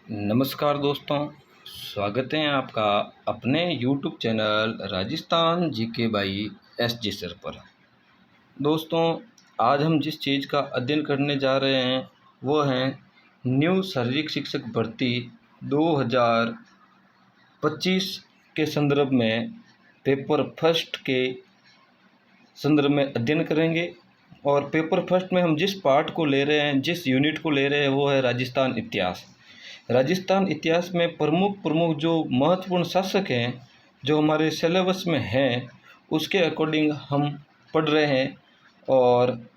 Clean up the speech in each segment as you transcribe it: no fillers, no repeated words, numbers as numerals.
नमस्कार दोस्तों, स्वागत है आपका अपने YouTube channel Rajasthan GK by SG sir पर। दोस्तों, आज हम जिस चीज़ का अध्ययन करने जा रहे हैं वो है न्यू शारीरिक शिक्षक भर्ती 2025 के संदर्भ में पेपर फर्स्ट के संदर्भ में अध्ययन करेंगे। और पेपर फर्स्ट में हम जिस पार्ट को ले रहे हैं, जिस यूनिट को ले रहे हैं वो है राजस्थान इतिहास। राजस्थान इतिहास में प्रमुख जो महत्वपूर्ण शासक हैं, जो हमारे सिलेबस में हैं, उसके अकॉर्डिंग हम पढ़ रहे हैं। और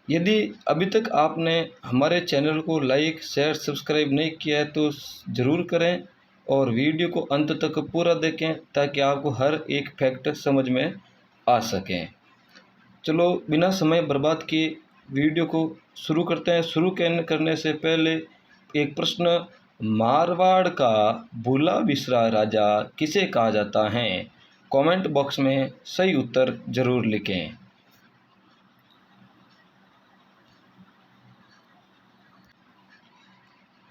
यदि अभी तक आपने हमारे चैनल को लाइक, शेयर, सब्सक्राइब नहीं किया है तो ज़रूर करें और वीडियो को अंत तक पूरा देखें ताकि आपको हर एक फैक्ट समझ में आ सकें। चलो बिना समय बर्बाद किए वीडियो को शुरू करते हैं। शुरू करने से पहले एक प्रश्न, मारवाड़ का भूला बिसरा राजा किसे कहा जाता है? कमेंट बॉक्स में सही उत्तर जरूर लिखें।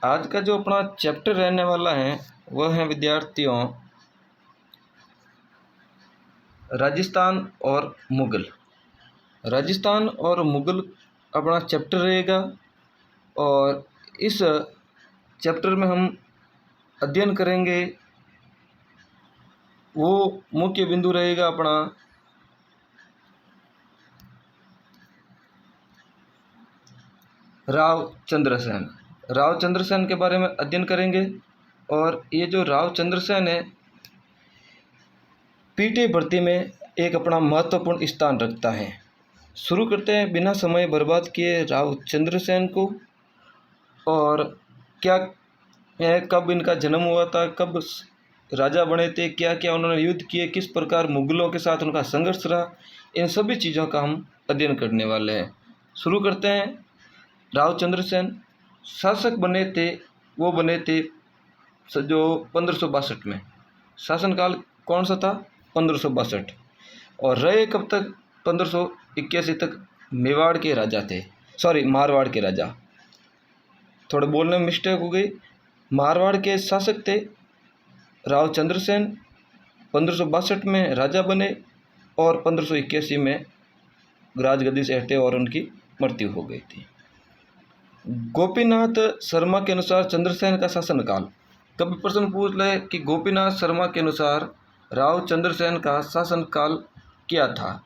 आज का जो अपना चैप्टर रहने वाला है वह है विद्यार्थियों राजस्थान और मुगल। राजस्थान और मुगल अपना चैप्टर रहेगा और इस चैप्टर में हम अध्ययन करेंगे। वो मुख्य बिंदु रहेगा अपना राव चंद्रसेन। राव चंद्रसेन के बारे में अध्ययन करेंगे। और ये जो राव चंद्रसेन है, पीटी भर्ती में एक अपना महत्वपूर्ण स्थान रखता है। शुरू करते हैं बिना समय बर्बाद किए राव चंद्रसेन को। और क्या है, कब इनका जन्म हुआ था, कब राजा बने थे, क्या क्या उन्होंने युद्ध किए, किस प्रकार मुगलों के साथ उनका संघर्ष रहा, इन सभी चीज़ों का हम अध्ययन करने वाले हैं। शुरू करते हैं। राव चंद्रसेन शासक बने थे, वो बने थे जो 1562 में। शासनकाल कौन सा था? 1562। और रहे कब तक? 1581 तक मेवाड़ के राजा थे, मारवाड़ के राजा। थोड़े बोलने में मिस्टेक हो गई। मारवाड़ के शासक थे राव चंद्रसेन। 1562 में राजा बने और 1581 में राजगद्दी से हटे और उनकी मृत्यु हो गई थी। गोपीनाथ शर्मा के अनुसार चंद्रसेन का शासनकाल, कभी प्रश्न पूछ ले कि गोपीनाथ शर्मा के अनुसार राव चंद्रसेन का शासनकाल क्या था,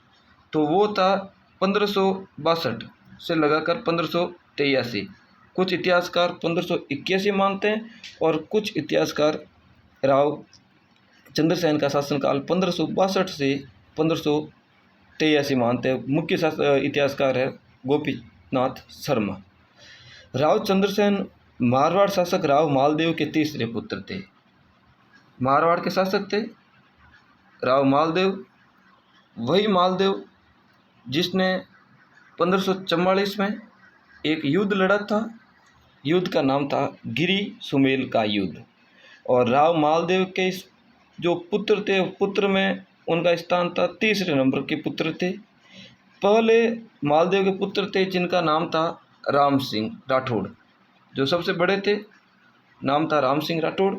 तो वो था 1562 से लगाकर 1583। कुछ इतिहासकार 1581 मानते हैं और कुछ इतिहासकार राव चंद्रसेन का शासनकाल 1562 से 1583 मानते हैं। मुख्य इतिहासकार है गोपीनाथ शर्मा। राव चंद्रसेन मारवाड़ शासक राव मालदेव के तीसरे पुत्र थे। मारवाड़ के शासक थे राव मालदेव, वही मालदेव जिसने 1544 में एक युद्ध लड़ा था। युद्ध का नाम था गिरी सुमेल का युद्ध। और राव मालदेव के जो पुत्र थे, पुत्र में उनका स्थान था तीसरे नंबर के पुत्र थे। पहले मालदेव के पुत्र थे जिनका नाम था राम सिंह राठौड़, जो सबसे बड़े थे, नाम था राम सिंह राठौड़।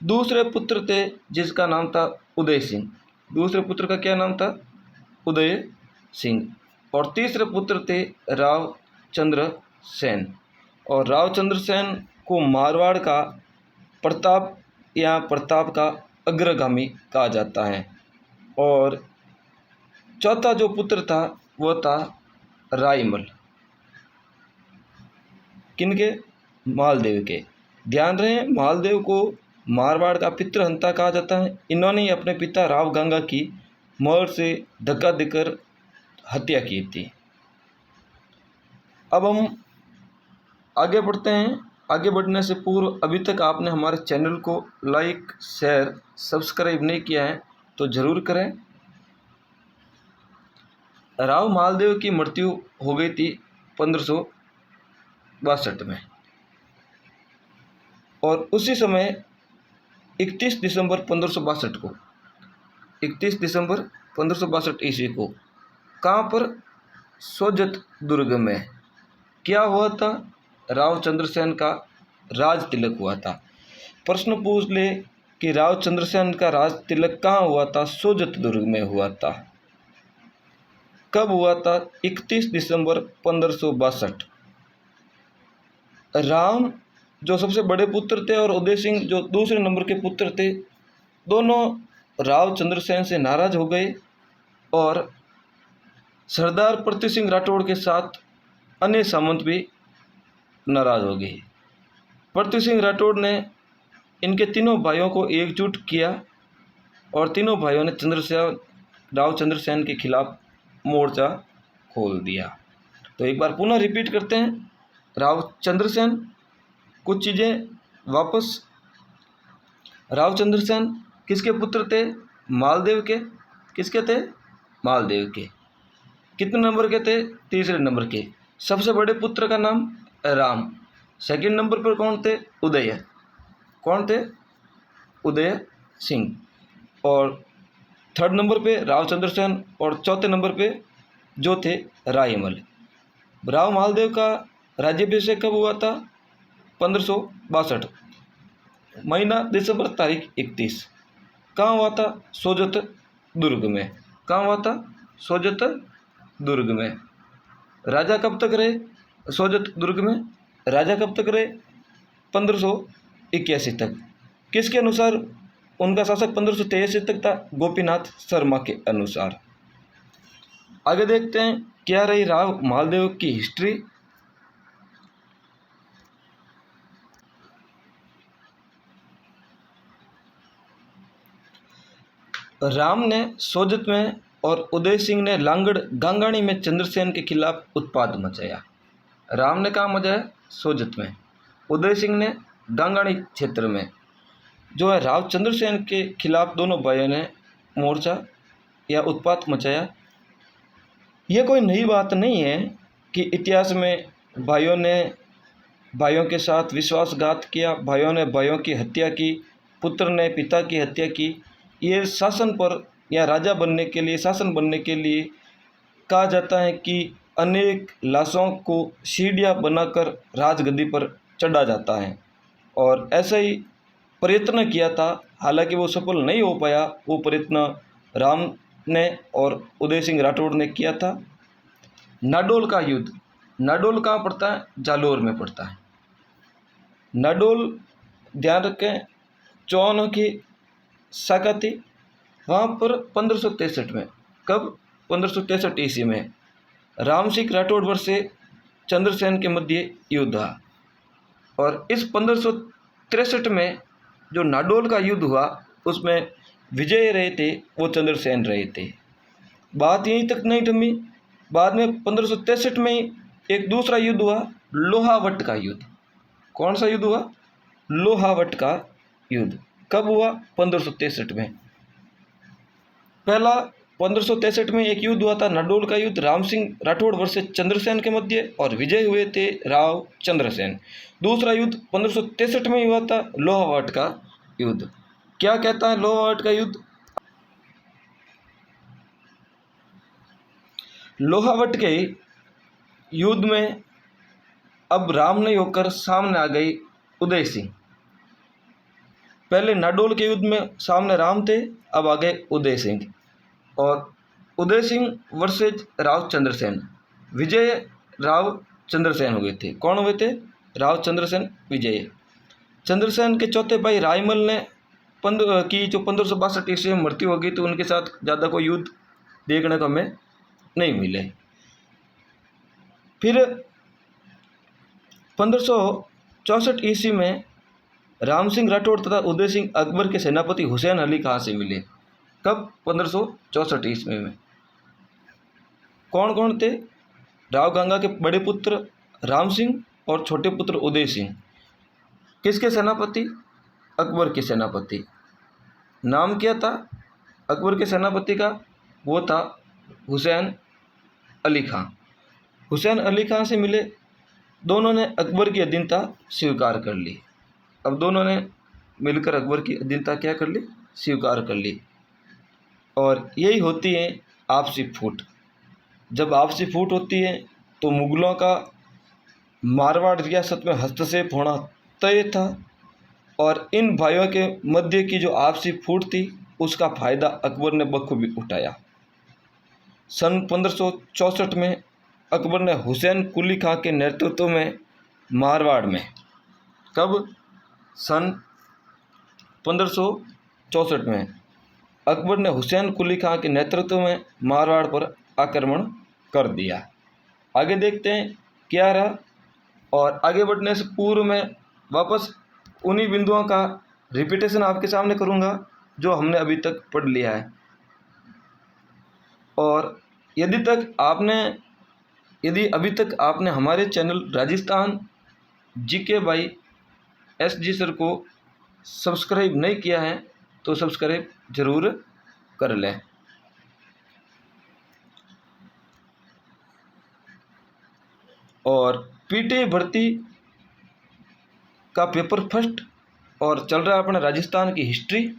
दूसरे पुत्र थे जिसका नाम था उदय सिंह। दूसरे पुत्र का क्या नाम था? उदय सिंह। और तीसरे पुत्र थे राव चंद्रसेन। और राव चंद्रसेन को मारवाड़ का प्रताप या प्रताप का अग्रगामी कहा जाता है। और चौथा जो पुत्र था वो था रायमल। किनके? मालदेव के। ध्यान रहे, मालदेव को मारवाड़ का पितृहंता कहा जाता है। इन्होंने अपने पिता राव गंगा की मोहर से धक्का देकर हत्या की थी। अब हम आगे बढ़ते हैं। आगे बढ़ने से पूर्व अभी तक आपने हमारे चैनल को लाइक, शेयर, सब्सक्राइब नहीं किया है तो ज़रूर करें। राव मालदेव की मृत्यु हो गई थी 1562 में। और उसी समय 31 दिसंबर 1562 को 31 दिसंबर 1562 ईस्वी को कहाँ पर? सोजत दुर्ग में क्या हुआ था? राव चंद्रसेन का राज तिलक हुआ था। प्रश्न पूछ ले कि राव चंद्रसेन का राज तिलक कहाँ हुआ था? सोजत दुर्ग में हुआ था। कब हुआ था? 31 दिसंबर 1562। राम जो सबसे बड़े पुत्र थे और उदय सिंह जो दूसरे नंबर के पुत्र थे, दोनों राव चंद्रसेन से नाराज हो गए और सरदार पृथ्वी सिंह राठौड़ के साथ अन्य सामंत भी नाराज हो गए। पृथ्वी सिंह राठौड़ ने इनके तीनों भाइयों को एकजुट किया और तीनों भाइयों ने राव चंद्रसेन के खिलाफ मोर्चा खोल दिया। तो एक बार पुनः रिपीट करते हैं। राव चंद्रसेन, कुछ चीज़ें वापस। राव चंद्रसेन किसके पुत्र थे? मालदेव के। किसके थे? मालदेव के। कितने नंबर के थे? तीसरे नंबर के। सबसे बड़े पुत्र का नाम राम। सेकंड नंबर पर कौन थे? उदय। कौन थे? उदय सिंह। और थर्ड नंबर पे राव चंद्रसेन और चौथे नंबर पे जो थे रायमल। राव मालदेव का राज्याभिषेक कब हुआ था? 1562, महीना दिसंबर, तारीख 31। कहाँ हुआ था? सोजत दुर्ग में। कहाँ हुआ था? सोजत दुर्ग में। राजा कब तक रहे सोजत दुर्ग में? राजा कब तक रहे? 1581 तक। किसके अनुसार उनका शासक 1583 तक था? गोपीनाथ शर्मा के अनुसार। आगे देखते हैं क्या रही राव मालदेव की हिस्ट्री। राम ने सोजत में और उदय सिंह ने लांगड़ गांगाणी में चंद्रसेन के खिलाफ उत्पात मचाया। राम ने कहाँ मचाया? सोजत में। उदय सिंह ने गांगाणी क्षेत्र में। जो है राव चंद्रसेन के खिलाफ दोनों भाइयों ने मोर्चा या उत्पात मचाया। यह कोई नई बात नहीं है कि इतिहास में भाइयों के साथ विश्वासघात किया, भाइयों ने भाइयों की हत्या की, पुत्र ने पिता की हत्या की। ये शासन पर या राजा बनने के लिए, शासन बनने के लिए कहा जाता है कि अनेक लाशों को सीढ़ियाँ बनाकर राजगद्दी पर चढ़ा जाता है और ऐसा ही प्रयत्न किया था। हालांकि वो सफल नहीं हो पाया। वो प्रयत्न राम ने और उदय सिंह राठौड़ ने किया था। नाडोल का युद्ध। नाडोल कहाँ पड़ता है? जालोर में पड़ता है। नाडोल ध्यान रखें, चौहानों की शाखा थी वहाँ पर 1563 में। कब? 1563 ईस्वी में राम सिंह राठौड़ वर्सेस चंद्रसेन के मध्य युद्ध हुआ और इस 1563 में जो नाडोल का युद्ध हुआ उसमें विजय रहे थे वो चंद्रसेन रहे थे। बात यहीं तक नहीं थमी। बाद में 1563 में ही एक दूसरा युद्ध हुआ, लोहावट का युद्ध। कौन सा युद्ध हुआ? लोहावट का युद्ध। कब हुआ? 1563 में। पहला 1563 में एक युद्ध हुआ था, नाडोल का युद्ध, राम सिंह राठौड़ वर्सेस चंद्रसेन के मध्य, और विजय हुए थे राव चंद्रसेन। दूसरा युद्ध 1563 में हुआ था, लोहावट का युद्ध। क्या कहता है लोहावट का युद्ध? लोहावट के युद्ध में अब राम नहीं होकर सामने आ गई उदय सिंह। पहले नाडोल के युद्ध में सामने राम थे, अब आ गए उदय सिंह। और उदय सिंह वर्सेज राव चंद्रसेन। विजय राव चंद्रसेन हुए थे। कौन हुए थे? राव चंद्रसेन विजय। चंद्रसेन के चौथे भाई रायमल ने की जो 1562 ईस्वी में मृत्यु हो गई, तो उनके साथ ज़्यादा कोई युद्ध देखने को हमें नहीं मिले। फिर 1564 ईस्वी में राम सिंह राठौड़ तथा उदय सिंह अकबर के सेनापति हुसैन अली खां से मिले। कब? 1564 ईस्वी में। कौन कौन थे? राव गंगा के बड़े पुत्र राम सिंह और छोटे पुत्र उदय सिंह। किसके सेनापति? अकबर के सेनापति। नाम क्या था अकबर के सेनापति का? वो था हुसैन अली खां। हुसैन अली खां से मिले, दोनों ने अकबर की अधीनता स्वीकार कर ली। अब दोनों ने मिलकर अकबर की अधीनता क्या कर ली? स्वीकार कर ली। और यही होती है आपसी फूट। जब आपसी फूट होती है तो मुगलों का मारवाड़ रियासत में हस्तक्षेप होना तय था और इन भाइयों के मध्य की जो आपसी फूट थी उसका फ़ायदा अकबर ने बखूबी उठाया। सन 1564 में अकबर ने हुसैन कुली खां के नेतृत्व में मारवाड़ में, कब? सन 1564 में अकबर ने हुसैन कुली खां के नेतृत्व में मारवाड़ पर आक्रमण कर दिया। आगे देखते हैं क्या रहा, और आगे बढ़ने से पूर्व में वापस उन्हीं बिंदुओं का रिपीटेशन आपके सामने करूंगा जो हमने अभी तक पढ़ लिया है। और यदि अभी तक आपने हमारे channel Rajasthan GK by SG sir को सब्सक्राइब नहीं किया है तो सब्सक्राइब जरूर कर लें। और पीटी भर्ती का पेपर फर्स्ट और चल रहा है अपना राजस्थान की हिस्ट्री,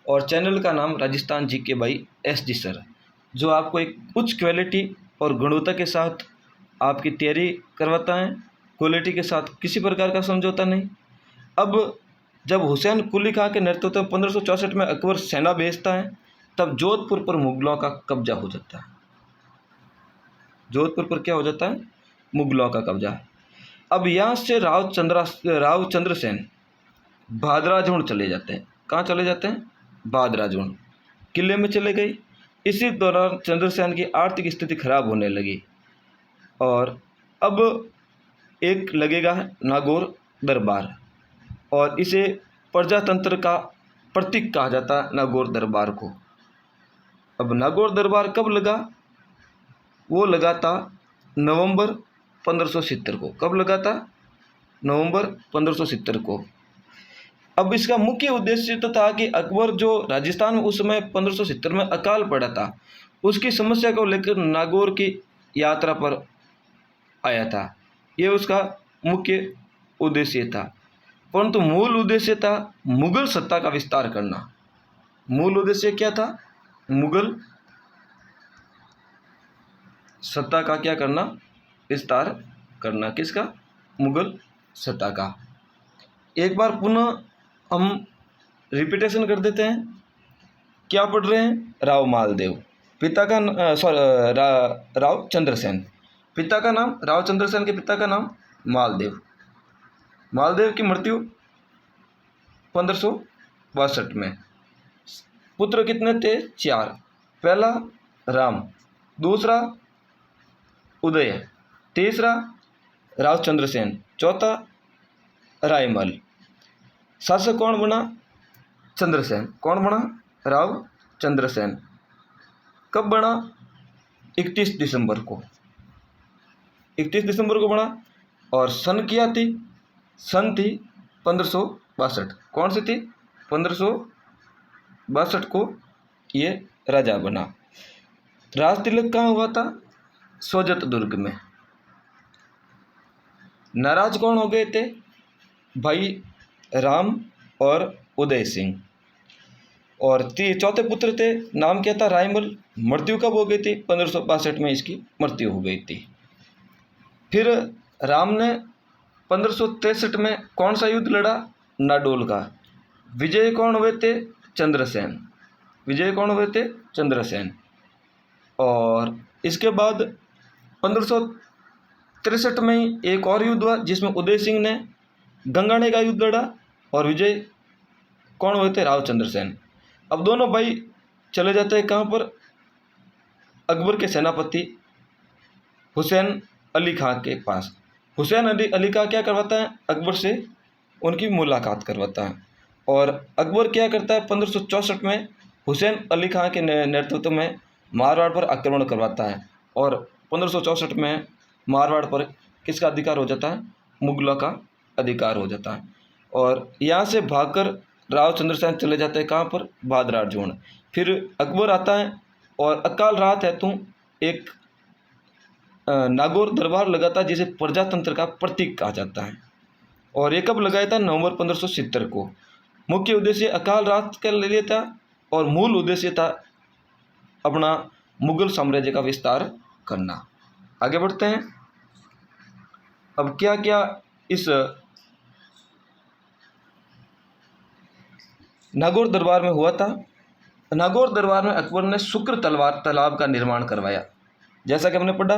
और चैनल का नाम Rajasthan GK by SG sir, जो आपको एक उच्च क्वालिटी और गुणवत्ता के साथ आपकी तैयारी करवाता है। क्वालिटी के साथ किसी प्रकार का समझौता नहीं। अब जब हुसैन कुली खां के नेतृत्व में 1564 में अकबर सेना भेजता है तब जोधपुर पर मुगलों का कब्जा हो जाता है। जोधपुर पर क्या हो जाता है? मुगलों का कब्जा। अब यहाँ से रावचंद्रसेन भादराजूण चले जाते हैं। कहाँ चले जाते हैं? भादराजूण किले में चले गए। इसी दौरान चंद्रसेन की आर्थिक स्थिति खराब होने लगी और अब एक लगेगा नागौर दरबार, और इसे प्रजातंत्र का प्रतीक कहा जाता है नागौर दरबार को। अब नागौर दरबार कब लगा? वो लगा था नवंबर 1570 को। कब लगा था? नवंबर 1570 को। अब इसका मुख्य उद्देश्य तो था कि अकबर जो राजस्थान में उस समय 1570 में अकाल पड़ा था उसकी समस्या को लेकर नागौर की यात्रा पर आया था। ये उसका मुख्य उद्देश्य था, परंतु मूल उद्देश्य था मुगल सत्ता का विस्तार करना। मूल उद्देश्य क्या था? मुगल सत्ता का क्या करना? विस्तार करना। किसका? मुगल सत्ता का। एक बार पुनः हम रिपीटेशन कर देते हैं। क्या पढ़ रहे हैं? राव मालदेव, पिता का राव चंद्रसेन, पिता का नाम राव चंद्रसेन के पिता का नाम मालदेव। मालदेव की मृत्यु 1562 में। पुत्र कितने थे? 4। पहला राम, दूसरा उदय, तीसरा राव चंद्रसेन, चौथा रायमल। शासक कौन बना? चंद्रसेन। कौन बना? राव चंद्रसेन। कब बना? 31 दिसंबर को। 31 दिसंबर को बना। और सन क्या थी? सन थी 1562। कौन सी थी? 1562 को ये राजा बना। राज तिलक कहाँ हुआ था? सोजत दुर्ग में। नाराज कौन हो गए थे? भाई राम और उदय सिंह। और चौथे पुत्र थे, नाम क्या था? रायमल। मृत्यु कब हो गई थी? 1562 में इसकी मृत्यु हो गई थी। फिर राम ने 1563 में कौन सा युद्ध लड़ा? नाडोल का। विजय कौन हुए थे? चंद्रसेन। विजय कौन हुए थे? चंद्रसेन। और इसके बाद 1563 में ही एक और युद्ध हुआ जिसमें उदय सिंह ने गंगाने का युद्ध लड़ा और विजय कौन हुए थे? राव चंद्रसेन। अब दोनों भाई चले जाते हैं कहाँ पर? अकबर के सेनापति हुसैन अली खां के पास। हुसैन अली खां क्या करवाता है? अकबर से उनकी मुलाकात करवाता है। और अकबर क्या करता है? 1564 में हुसैन अली खां के नेतृत्व में मारवाड़ पर आक्रमण करवाता है। और 1564 में मारवाड़ पर किसका अधिकार हो जाता है? मुगलों का अधिकार हो जाता है। और यहाँ से भागकर राव चंद्रसेन चले जाते हैं कहाँ पर? भादराजूण। फिर अकबर आता है और अकाल रात हेतु एक नागौर दरबार लगाता है जिसे प्रजातंत्र का प्रतीक कहा जाता है। और ये कब लगाया था? नवंबर 1570 को। मुख्य उद्देश्य अकाल रात का ले लिया था और मूल उद्देश्य था अपना मुगल साम्राज्य का विस्तार करना। आगे बढ़ते हैं। अब क्या क्या इस नागौर दरबार में हुआ था। नागौर दरबार में अकबर ने शुक्र तलवार तालाब का निर्माण करवाया। जैसा कि हमने पढ़ा,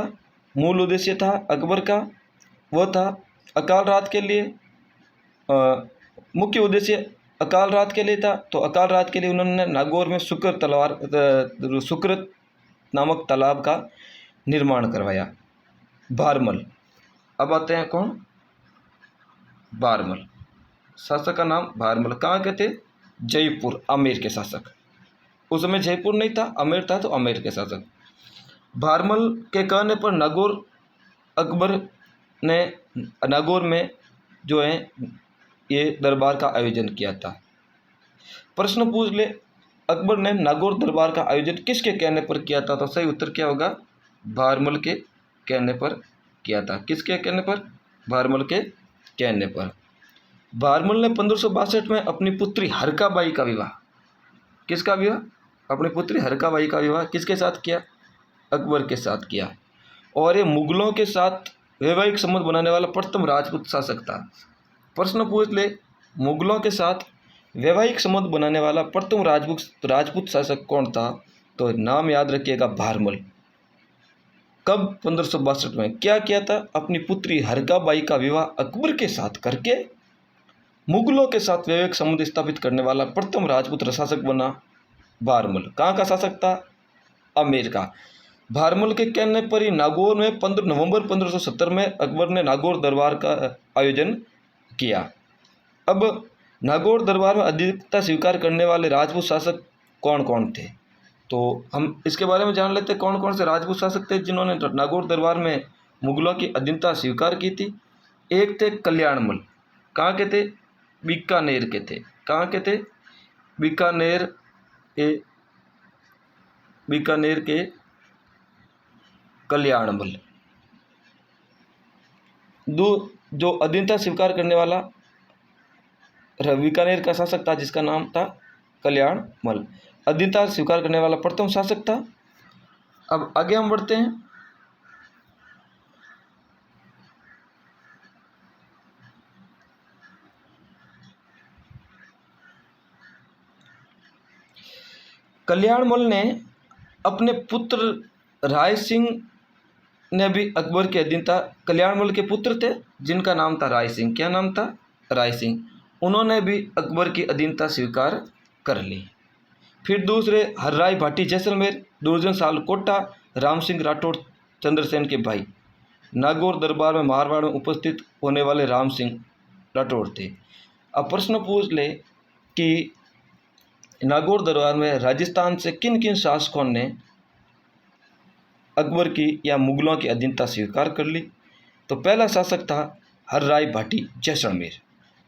मूल उद्देश्य था अकबर का वो था अकाल रात के लिए, मुख्य उद्देश्य अकाल रात के लिए था। तो अकाल रात के लिए उन्होंने नागौर में शुक्र नामक तालाब का निर्माण करवाया। बारमल, अब आते हैं कौन, बारमल, शासक का नाम बारमल। कहाँ के थे, जयपुर, आमेर के शासक। उस समय जयपुर नहीं था, आमेर था, तो आमेर के शासक। बारमल के कहने पर नागौर अकबर ने नागौर में जो है ये दरबार का आयोजन किया था। प्रश्न पूछ ले, अकबर ने नागौर दरबार का आयोजन किसके कहने पर किया था? तो सही उत्तर क्या होगा, बारमल के कहने पर किया था। किसके कहने पर, बारमल के कहने पर। बारमल ने 1562 में अपनी पुत्री हरकाबाई का विवाह, किसका विवाह, अपनी पुत्री हरकाबाई का विवाह किसके साथ किया, अकबर के साथ किया। और ये मुगलों के साथ वैवाहिक संबंध बनाने वाला प्रथम राजपूत शासक था। प्रश्न पूछ ले, मुगलों के साथ वैवाहिक संबंध बनाने वाला प्रथम राजपूत शासक कौन था? तो नाम याद रखिएगा, बारमल। कब, 1562 में। क्या किया था, अपनी पुत्री हरकाबाई का विवाह अकबर के साथ करके मुगलों के साथ वैवाहिक संबंध स्थापित करने वाला प्रथम राजपूत शासक बना बारमल। कहाँ का शासक था, आमेर का। बारमल के कहने पर ही नागौर में 15 नवंबर 1570 में अकबर ने नागौर दरबार का आयोजन किया। अब नागौर दरबार में अधिकता स्वीकार करने वाले राजपूत शासक कौन कौन थे? तो हम इसके बारे में जान लेते, कौन कौन से राजपूत शासक थे जिन्होंने नागौर दरबार में मुगलों की अधीनता स्वीकार की थी। एक थे कल्याणमल। कहाँ के थे, बीकानेर के थे। कहाँ के थे, बीकानेर के कल्याणमल। जो अधीनता स्वीकार करने वाला बीकानेर का शासक था जिसका नाम था कल्याणमल, अधीनता स्वीकार करने वाला प्रथम शासक था। अब आगे हम बढ़ते हैं। कल्याणमल ने अपने पुत्र राय सिंह ने भी अकबर की अधीनता, कल्याणमल के पुत्र थे जिनका नाम था राय सिंह। क्या नाम था, राय सिंह। उन्होंने भी अकबर की अधीनता स्वीकार कर ली। फिर दूसरे हर्राय भाटी जैसलमेर, दुर्जन साल कोटा, राम सिंह राठौड़ चंद्रसेन के भाई। नागौर दरबार में मारवाड़ में उपस्थित होने वाले राम सिंह राठौड़ थे। अब प्रश्न पूछ ले कि नागौर दरबार में राजस्थान से किन किन शासकों ने अकबर की या मुगलों की अधीनता स्वीकार कर ली? तो पहला शासक था हर्राय भाटी जैसलमेर,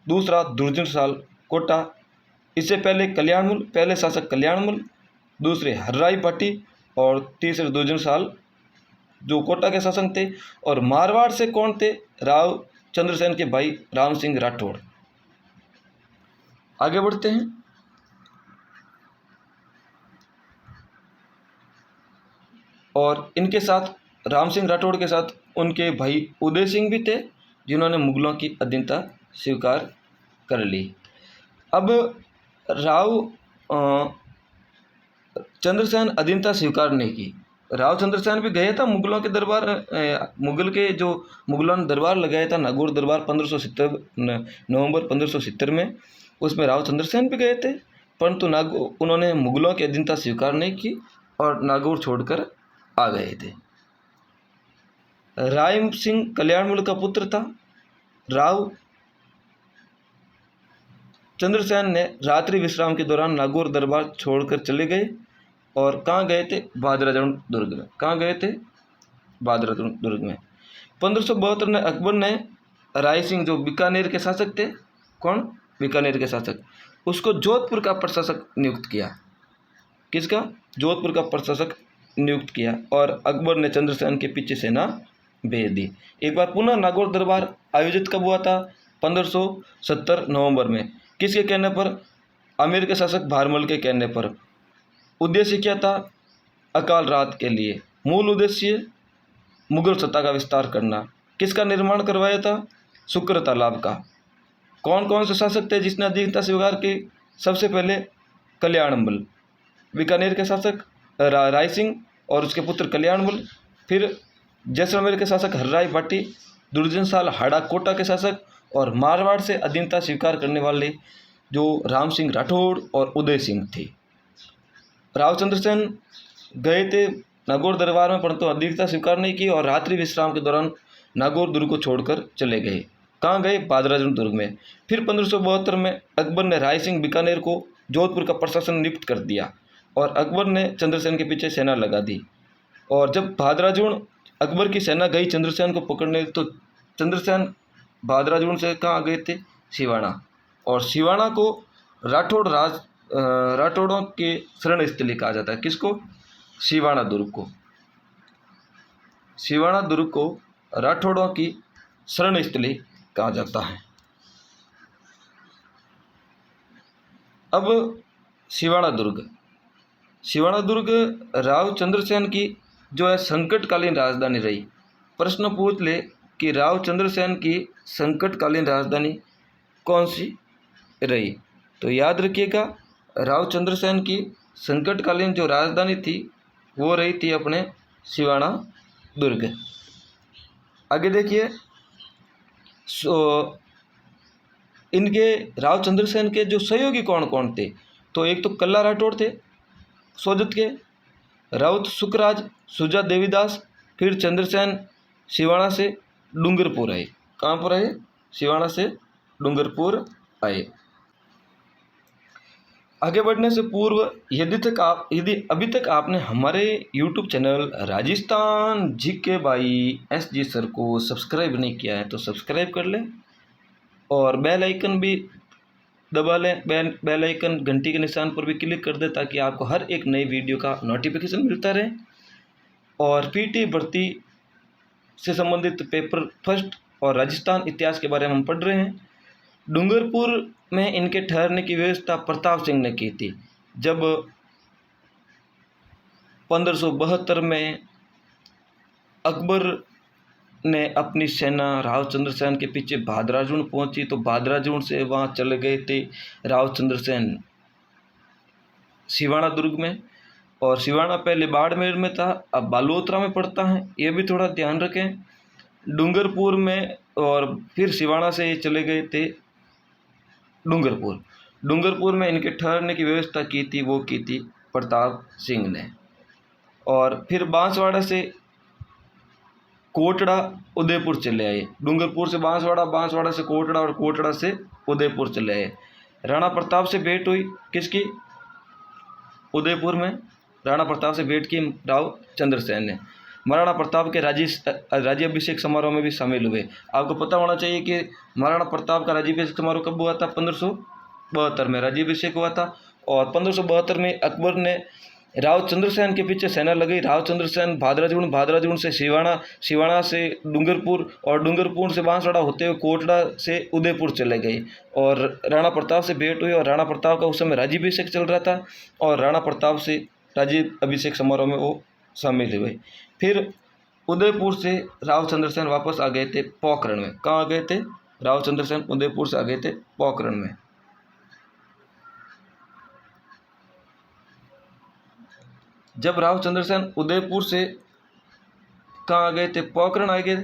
दूसरा दुर्जन साल कोटा, इससे पहले शासक कल्याणमल, दूसरे हर्राय भाटी और तीसरे दुर्जन साल जो कोटा के शासक थे। और मारवाड़ से कौन थे, राव चंद्रसेन के भाई राम सिंह राठौड़। आगे बढ़ते हैं। और इनके साथ, राम सिंह राठौड़ के साथ उनके भाई उदय सिंह भी थे जिन्होंने मुगलों की अधीनता स्वीकार कर ली। अब राव चंद्रसेन अधीनता स्वीकार नहीं की। राव चंद्रसेन भी गया था मुगलों के दरबार, मुगलों ने दरबार लगाया था नागौर दरबार 1570 नवंबर 1570 में, उसमें राव चंद्रसेन भी गए थे, परंतु उन्होंने मुगलों की अधीनता स्वीकार नहीं की और नागौर छोड़कर आ गए थे। राय सिंह कल्याणमल का पुत्र था। राव चंद्रसेन ने रात्रि विश्राम के दौरान नागौर दरबार छोड़कर चले गए और कहाँ गए थे, भादराजन दुर्ग में। कहाँ गए थे, भादराजन दुर्ग में। 1572 में अकबर ने राय सिंह जो बीकानेर के शासक थे, कौन, बीकानेर के शासक, उसको जोधपुर का प्रशासक नियुक्त किया। किसका, जोधपुर का प्रशासक नियुक्त किया। और अकबर ने चंद्रसेन के पीछे सेना भेज दी। एक बार पुनः नागौर दरबार आयोजित कब हुआ था, 1570 नवंबर में। किसके कहने पर, आमेर के शासक बारमल के कहने पर। उद्देश्य क्या था, अकाल रात के लिए। मूल उद्देश्य मुगल सत्ता का विस्तार करना। किसका निर्माण करवाया था, शुक्र तालाब का। कौन कौन से शासक थे जिसने अधीनता स्वीकार की, सबसे पहले कल्याणमल, बीकानेर के शासक राय सिंह और उसके पुत्र कल्याणमल। फिर जैसलमेर के शासक हर्राय भाटी, दुर्जनशाल हाड़ा कोटा के शासक और मारवाड़ से अधीनता स्वीकार करने वाले जो राम सिंह राठौड़ और उदय सिंह थे। राव चंद्रसेन गए थे नागौर दरबार में, परंतु अधीनता स्वीकार नहीं की और रात्रि विश्राम के दौरान नागौर दुर्ग को छोड़कर चले गए। कहाँ गए? बादराजुन दुर्ग में। फिर 1572 में अकबर ने राय सिंह बीकानेर को जोधपुर का प्रशासन नियुक्त कर दिया और अकबर ने चंद्रसेन के पीछे सेना लगा दी। और जब भादराजुन अकबर की सेना गई चंद्रसेन को पकड़ने, तो चंद्रसेन भादराजुन से कहाँ गए थे? सिवाना। और सिवाना को राठौड़ों के शरण स्थली कहा जाता है। किसको? सिवाना दुर्ग को। सिवाना दुर्ग को राठौड़ों की शरण स्थली कहा जाता है। अब सिवाना दुर्ग राव चंद्रसेन की जो है संकटकालीन राजधानी रही। प्रश्न पूछ ले कि राव चंद्रसेन की संकटकालीन राजधानी कौन सी रही, तो याद रखिएगा राव चंद्रसेन की संकटकालीन जो राजधानी थी वो रही थी अपने सिवाना दुर्ग। आगे देखिए, इनके राव चंद्रसेन के जो सहयोगी कौन कौन थे, तो एक तो कल्ला राठौड़ थे सोजत के, राउत सुखराज, सुजा देवीदास। फिर चंद्रसेन सिवाना से डूंगरपुर आए। कहाँ पर आए? सिवाना से डूंगरपुर आए। आगे बढ़ने से पूर्व यदि अभी तक आपने हमारे YouTube channel Rajasthan GK by SG sir को सब्सक्राइब नहीं किया है तो सब्सक्राइब कर लें और बेल आइकन भी दबा लें। बेल आइकन घंटी के निशान पर भी क्लिक कर दें ताकि आपको हर एक नई वीडियो का नोटिफिकेशन मिलता रहे। और पीटी भर्ती से संबंधित पेपर फर्स्ट और राजस्थान इतिहास के बारे में हम पढ़ रहे हैं। डूंगरपुर में इनके ठहरने की व्यवस्था प्रताप सिंह ने की थी। जब 1572 में अकबर ने अपनी सेना राव चंद्रसेन के पीछे भादराजुन पहुंची, तो भादराजुन से वहाँ चले गए थे राव चंद्रसेन सिवाना दुर्ग में। और सिवाना पहले बाड़मेर में था, अब बालोतरा में पड़ता है, ये भी थोड़ा ध्यान रखें। डूंगरपुर में और फिर सिवाना से ये चले गए थे डूंगरपुर में इनके ठहरने की व्यवस्था की थी, वो की थी प्रताप सिंह ने। और फिर बांसवाड़ा से कोटड़ा उदयपुर चले आए। डूंगरपुर से बांसवाड़ा, बांसवाड़ा से कोटड़ा और कोटड़ा से उदयपुर चले आए। राणा प्रताप से भेंट हुई किसकी? उदयपुर में राणा प्रताप से भेंट की राव चंद्रसेन ने। महाराणा प्रताप के राज्याभिषेक समारोह में भी शामिल हुए। आपको पता होना चाहिए कि महाराणा प्रताप का राज्याभिषेक समारोह कब हुआ था? 1572 में राज्याभिषेक हुआ था। और 1572 में अकबर ने राव चंद्रसेन के पीछे सेना लगाई। राव चंद्रसेन भादराजुन से सिवाना से डूंगरपुर और डूंगरपुर से बांसवाड़ा होते हुए कोटड़ा से उदयपुर चले गए और राणा प्रताप से भेंट हुई। और राणा प्रताप का उस समय राज्याभिषेक चल रहा था और राणा प्रताप से राज्याभिषेक समारोह में वो शामिल हुए। फिर उदयपुर से राव चंद्रसेन वापस आ गए थे पोखरण में। कहाँ आ गए थे? राव चंद्रसेन उदयपुर से आ गए थे पोखरण में। जब राव चंद्रसेन उदयपुर से कहाँ आ गए थे? पोखरण आ गए।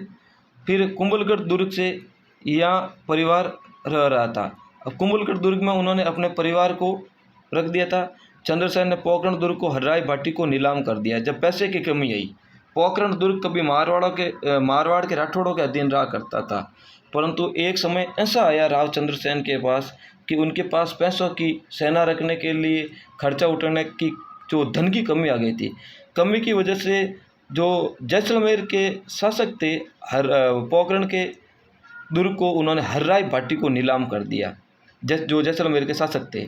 फिर कुंभलगढ़ दुर्ग से यहाँ परिवार रह रहा था। अब कुंभलगढ़ दुर्ग में उन्होंने अपने परिवार को रख दिया था। चंद्रसेन ने पोखरण दुर्ग को हर्राय भाटी को नीलाम कर दिया जब पैसे की कमी आई। पोखरण दुर्ग कभी मारवाड़ के राठौड़ों के अधीन रहा करता था, परंतु एक समय ऐसा आया राव चंद्रसेन के पास कि उनके पास पैसों की सेना रखने के लिए खर्चा उठाने की जो धन की कमी आ गई थी। कमी की वजह से जो जैसलमेर के शासक थे पोखरण के दुर्ग को उन्होंने हर्राय भाटी को नीलाम कर दिया। जो जैसलमेर के शासक थे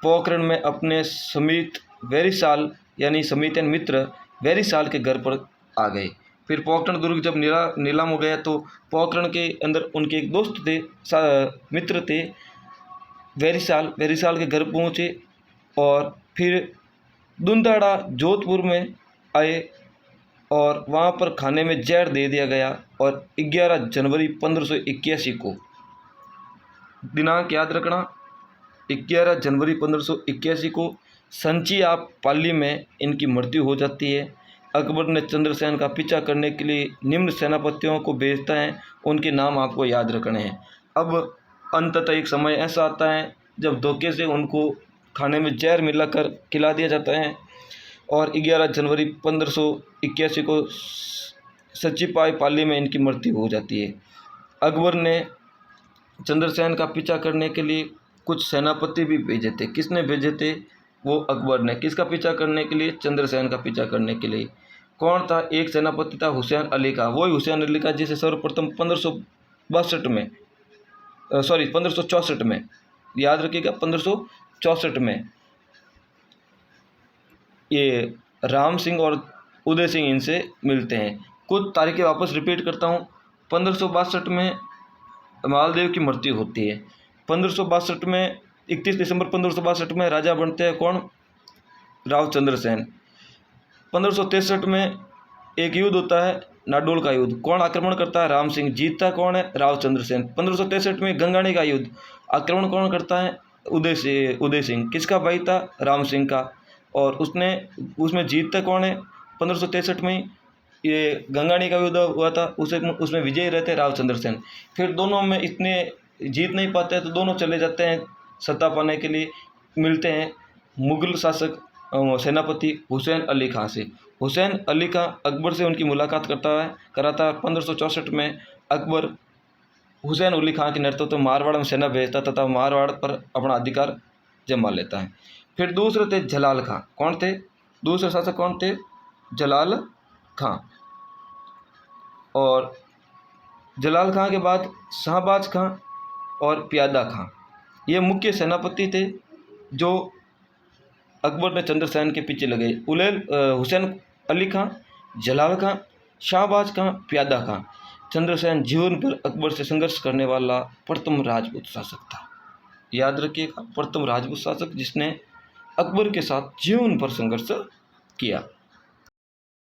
पोखरण में अपने समीत वेरीसाल यानी समीत मित्र वेरीसाल के घर पर आ गए। फिर पोखरण दुर्ग जब नीलाम हो गया तो पोखरण के अंदर उनके एक दोस्त थे, मित्र थे, वेरीसाल के घर पहुँचे और फिर दुंदाड़ा जोधपुर में आए और वहाँ पर खाने में जहर दे दिया गया। और 11 जनवरी 1581 को, दिनांक याद रखना, 11 जनवरी 1581 को संचिया पाली में इनकी मृत्यु हो जाती है। अकबर ने चंद्रसेन का पीछा करने के लिए निम्न सेनापतियों को भेजता है, उनके नाम आपको याद रखने हैं। अब अंततः एक समय ऐसा आता है जब धोखे से उनको खाने में जहर मिलाकर खिला दिया जाता है और 11 जनवरी 1581 को सचिपाई पाली में इनकी मृत्यु हो जाती है। अकबर ने चंद्रसेन का पीछा करने के लिए कुछ सेनापति भी भेजे थे। किसने भेजे थे? वो अकबर ने। किसका पीछा करने के लिए? चंद्रसेन का पीछा करने के लिए। कौन था? एक सेनापति था हुसैन अली का। वही हुसैन अली का जिसे सर्वप्रथम 1564 में, याद रखिएगा, 1564 में ये राम सिंह और उदय सिंह इनसे मिलते हैं। कुछ तारीखें वापस रिपीट करता हूँ। 1562 में मालदेव की मृत्यु होती है। 1562 में 31 दिसंबर 1562 में राजा बनते हैं कौन? राव चंद्रसेन। 1563 में एक युद्ध होता है, नाडोल का युद्ध। कौन आक्रमण करता है? राम सिंह। जीतता कौन है? राव चंद्रसेन। 1563 में गंगानी का युद्ध, आक्रमण कौन करता है? उदय सिंह। किसका भाई था? राम सिंह का। और उसमें जीतता कौन है? 1563 में ये गंगानी का युद्ध हुआ था, उसमें विजयी रहते राव चंद्रसेन। फिर दोनों में इतने जीत नहीं पाते हैं तो दोनों चले जाते हैं सत्ता पाने के लिए। मिलते हैं मुगल शासक सेनापति हुसैन अली खां से। हुसैन अली खां अकबर से उनकी मुलाकात कराता है। 1564 में अकबर हुसैन अली खां के नेतृत्व में मारवाड़ में सेना भेजता तथा मारवाड़ पर अपना अधिकार जमा लेता है। फिर दूसरे थे जलाल खां। कौन थे? दूसरे शासक कौन थे? जलाल खां। और जलाल खां के बाद शाहबाज खां और प्यादा खां, ये मुख्य सेनापति थे जो अकबर ने चंद्रसेन के पीछे लगे। हुसैन अली खां, जलाल खां, शाहबाज खां, प्यादा खां। चंद्रसेन जीवन पर अकबर से संघर्ष करने वाला प्रथम राजपूत शासक था। याद रखिएगा, प्रथम राजपूत शासक जिसने अकबर के साथ जीवन पर संघर्ष किया।